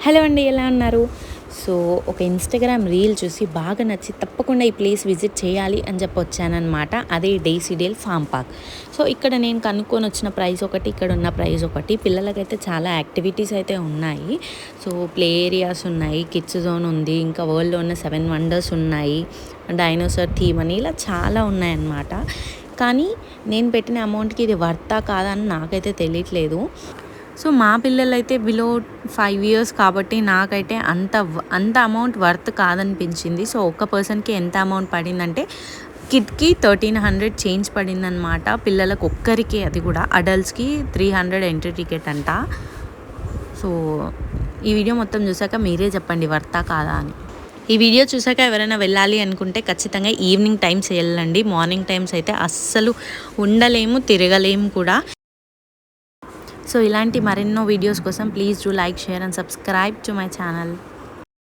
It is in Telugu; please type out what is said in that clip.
హలో అండి, ఎలా ఉన్నారు? సో ఒక ఇన్స్టాగ్రామ్ రీల్ చూసి బాగా నచ్చి తప్పకుండా ఈ ప్లేస్ విజిట్ చేయాలి అని చెప్పి వచ్చానమాట. అదే డేసిడేల్ ఫామ్ పార్క్. సో ఇక్కడ నేను కనుక్కొని వచ్చిన ప్రైస్ ఒకటి, ఇక్కడ ఉన్న ప్రైస్ ఒకటి. పిల్లలకైతే చాలా యాక్టివిటీస్ అయితే ఉన్నాయి. సో ప్లే ఏరియాస్ ఉన్నాయి, కిడ్స్ జోన్ ఉంది, ఇంకా వరల్డ్లో ఉన్న 7 వండర్స్ ఉన్నాయి, డైనోసార్ థీమ్ అని ఇలా చాలా ఉన్నాయన్నమాట. కానీ నేను పెట్టిన అమౌంట్కి ఇది వర్తా కాదా అని నాకైతే తెలియట్లేదు. సో మా పిల్లలైతే బిలో 5 ఇయర్స్ కాబట్టి నాకైతే అంత అమౌంట్ వర్త్ కాదనిపించింది. సో ఒక్క పర్సన్కి ఎంత అమౌంట్ పడిందంటే కిడ్కి 1300 చేంజ్ పడిందనమాట. పిల్లలకు ఒక్కరికి, అది కూడా అడల్ట్స్కి 300 ఎంట్రీ టికెట్ అంట. సో ఈ వీడియో మొత్తం చూసాక మీరే చెప్పండి వర్తా కాదా అని. ఈ వీడియో చూసాక ఎవరైనా వెళ్ళాలి అనుకుంటే ఖచ్చితంగా ఈవినింగ్ టైమ్స్ వెళ్ళండి. మార్నింగ్ టైమ్స్ అయితే అస్సలు ఉండలేము, తిరగలేము కూడా. సో ఇలాంటి మరెన్నో వీడియోస్ కోసం please do like, share and subscribe to my channel.